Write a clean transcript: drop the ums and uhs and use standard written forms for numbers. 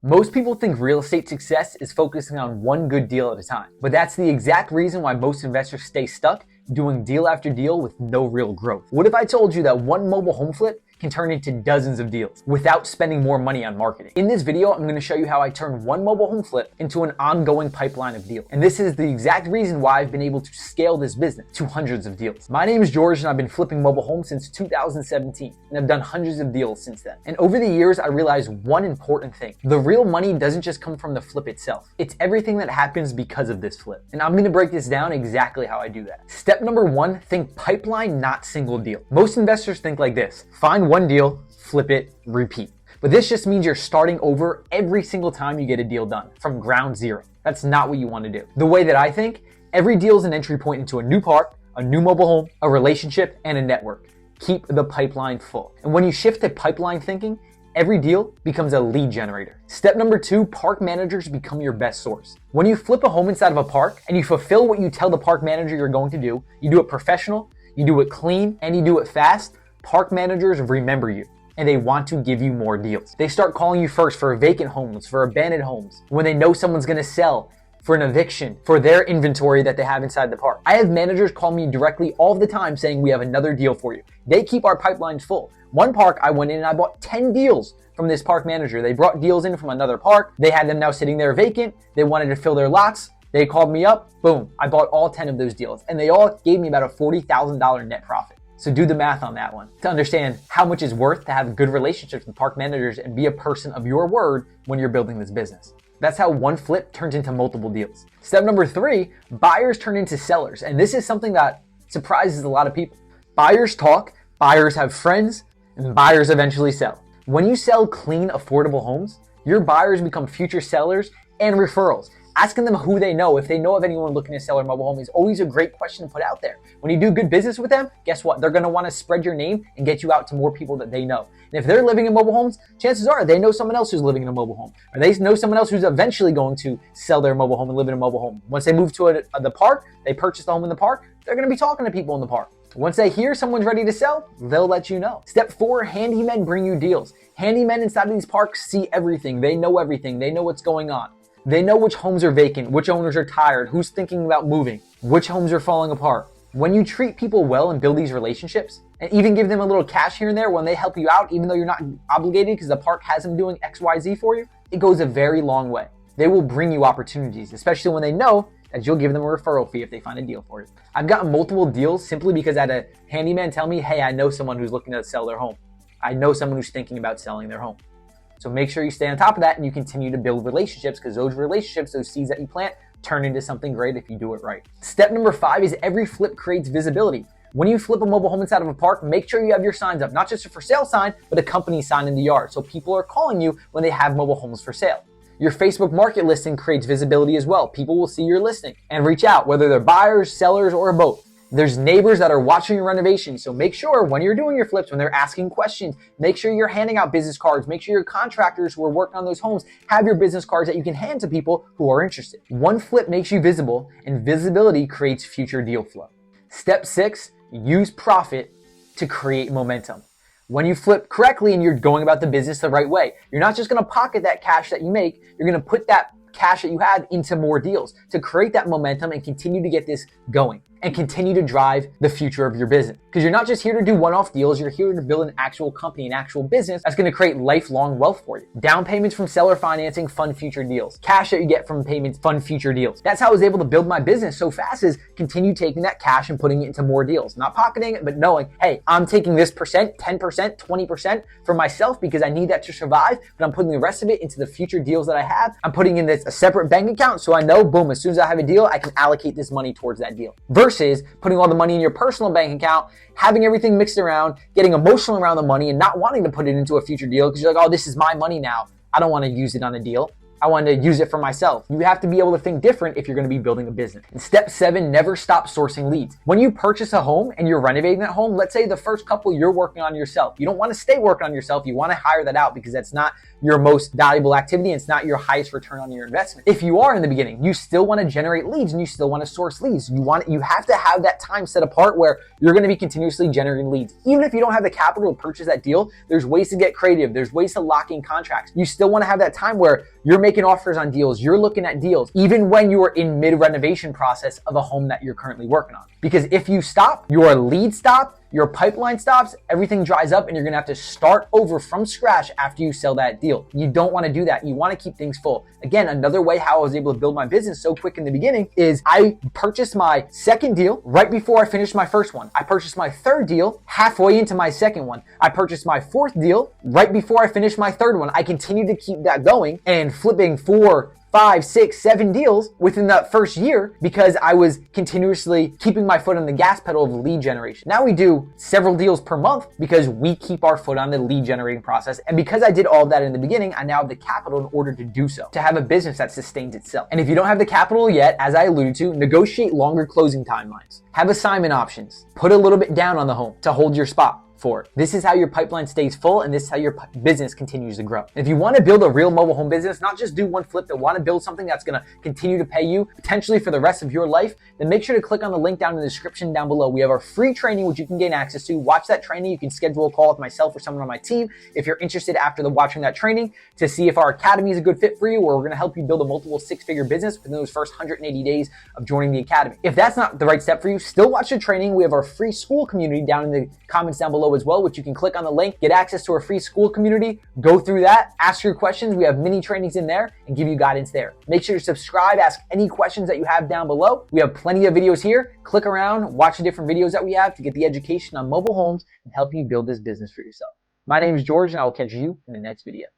Most people think real estate success is focusing on one good deal at a time, but that's the exact reason why most investors stay stuck doing deal after deal with no real growth. What if I told you that one mobile home flip can turn into dozens of deals without spending more money on marketing? In this video, I'm going to show you how I turn one mobile home flip into an ongoing pipeline of deals. And this is the exact reason why I've been able to scale this business to hundreds of deals. My name is George and I've been flipping mobile homes since 2017 and I've done hundreds of deals since then. And over the years, I realized one important thing. The real money doesn't just come from the flip itself. It's everything that happens because of this flip. And I'm going to break this down exactly how I do that. Step number one, think pipeline, not single deal. Most investors think like this: find one deal, flip it, repeat. But this just means you're starting over every single time you get a deal done from ground zero. That's not what you want to do. The way that I think, every deal is an entry point into a new park, a new mobile home, a relationship, and a network. Keep the pipeline full. And when you shift to pipeline thinking, every deal becomes a lead generator. Step number two, park managers become your best source. When you flip a home inside of a park and you fulfill what you tell the park manager you're going to do, you do it professional, you do it clean, and you do it fast, park managers remember you and they want to give you more deals. They start calling you first for vacant homes, for abandoned homes, when they know someone's gonna sell, for an eviction, for their inventory that they have inside the park. I have managers call me directly all the time saying, we have another deal for you. They keep our pipelines full. One park, I went in and I bought 10 deals from this park manager. They brought deals in from another park. They had them now sitting there vacant. They wanted to fill their lots. They called me up, boom, I bought all 10 of those deals. And they all gave me about a $40,000 net profit. So do the math on that one to understand how much it's worth to have good relationships with park managers and be a person of your word when you're building this business. That's how one flip turns into multiple deals. Step number three, buyers turn into sellers. And this is something that surprises a lot of people. Buyers talk, buyers have friends, and buyers eventually sell. When you sell clean, affordable homes, your buyers become future sellers and referrals. Asking them who they know, if they know of anyone looking to sell their mobile home, is always a great question to put out there. When you do good business with them, guess what? They're gonna wanna spread your name and get you out to more people that they know. And if they're living in mobile homes, chances are they know someone else who's living in a mobile home, or they know someone else who's eventually going to sell their mobile home and live in a mobile home. Once they move to the park, they purchase the home in the park, they're gonna be talking to people in the park. Once they hear someone's ready to sell, they'll let you know. Step four, handymen bring you deals. Handymen inside of these parks see everything. They know everything. They know what's going on. They know which homes are vacant, which owners are tired, who's thinking about moving, which homes are falling apart. When you treat people well and build these relationships, and even give them a little cash here and there when they help you out, even though you're not obligated because the park has them doing X, Y, Z for you, it goes a very long way. They will bring you opportunities, especially when they know that you'll give them a referral fee if they find a deal for you. I've gotten multiple deals simply because I had a handyman tell me, hey, I know someone who's looking to sell their home. I know someone who's thinking about selling their home. So make sure you stay on top of that and you continue to build relationships, because those relationships, those seeds that you plant, turn into something great if you do it right. Step number five is every flip creates visibility. When you flip a mobile home inside of a park, make sure you have your signs up, not just a for sale sign, but a company sign in the yard. So people are calling you when they have mobile homes for sale. Your Facebook market listing creates visibility as well. People will see your listing and reach out, whether they're buyers, sellers, or both. There's neighbors that are watching your renovation. So make sure when you're doing your flips, when they're asking questions, make sure you're handing out business cards. Make sure your contractors who are working on those homes have your business cards that you can hand to people who are interested. One flip makes you visible, and visibility creates future deal flow. Step six, use profit to create momentum. When you flip correctly and you're going about the business the right way, you're not just gonna pocket that cash that you make, you're gonna put that cash that you have into more deals to create that momentum and continue to get this going and continue to drive the future of your business. Because you're not just here to do one-off deals, you're here to build an actual company, an actual business that's gonna create lifelong wealth for you. Down payments from seller financing fund future deals. Cash that you get from payments fund future deals. That's how I was able to build my business so fast, is continue taking that cash and putting it into more deals. Not pocketing it, but knowing, hey, I'm taking this percent, 10%, 20% for myself because I need that to survive, but I'm putting the rest of it into the future deals that I have. I'm putting in this a separate bank account so I know, boom, as soon as I have a deal, I can allocate this money towards that deal. Versus putting all the money in your personal bank account, having everything mixed around, getting emotional around the money and not wanting to put it into a future deal because you're like, oh, this is my money now. I don't want to use it on a deal. I want to use it for myself. You have to be able to think different if you're going to be building a business. And step seven, never stop sourcing leads. When you purchase a home and you're renovating that home, let's say the first couple you're working on yourself. You don't want to stay working on yourself. You want to hire that out because that's not your most valuable activity. And it's not your highest return on your investment. If you are in the beginning, you still want to generate leads and you still want to source leads. You have to have that time set apart where you're going to be continuously generating leads. Even if you don't have the capital to purchase that deal, there's ways to get creative. There's ways to lock in contracts. You still want to have that time where You're making offers on deals. You're looking at deals, even when you are in mid-renovation process of a home that you're currently working on. Because if you stop, your lead stop, your pipeline stops, everything dries up, and you're gonna have to start over from scratch after you sell that deal. You don't wanna do that. You wanna keep things full. Again, another way how I was able to build my business so quick in the beginning is I purchased my second deal right before I finished my first one. I purchased my third deal halfway into my second one. I purchased my fourth deal right before I finished my third one. I continued to keep that going and flipping 4, 5, 6, 7 deals within that first year because I was continuously keeping my foot on the gas pedal of lead generation. Now we do several deals per month because we keep our foot on the lead generating process. And because I did all of that in the beginning, I now have the capital in order to do so, to have a business that sustains itself. And if you don't have the capital yet, as I alluded to, negotiate longer closing timelines. Have assignment options. Put a little bit down on the home to hold your spot for it. This is how your pipeline stays full, and this is how your business continues to grow. If you want to build a real mobile home business, not just do one flip, but want to build something that's going to continue to pay you potentially for the rest of your life, then make sure to click on the link down in the description down below. We have our free training, which you can gain access to. Watch that training. You can schedule a call with myself or someone on my team if you're interested after watching that training to see if our academy is a good fit for you, or we're going to help you build a multiple six-figure business within those first 180 days of joining the academy. If that's not the right step for you, still watch the training. We have our free Skool community down in the comments down below as well, which you can click on the link, get access to our free Skool community, go through that, ask your questions. We have mini trainings in there and give you guidance there. Make sure to subscribe, ask any questions that you have down below. We have plenty of videos here. Click around, watch the different videos that we have to get the education on mobile homes and help you build this business for yourself. My name is George, and I will catch you in the next video.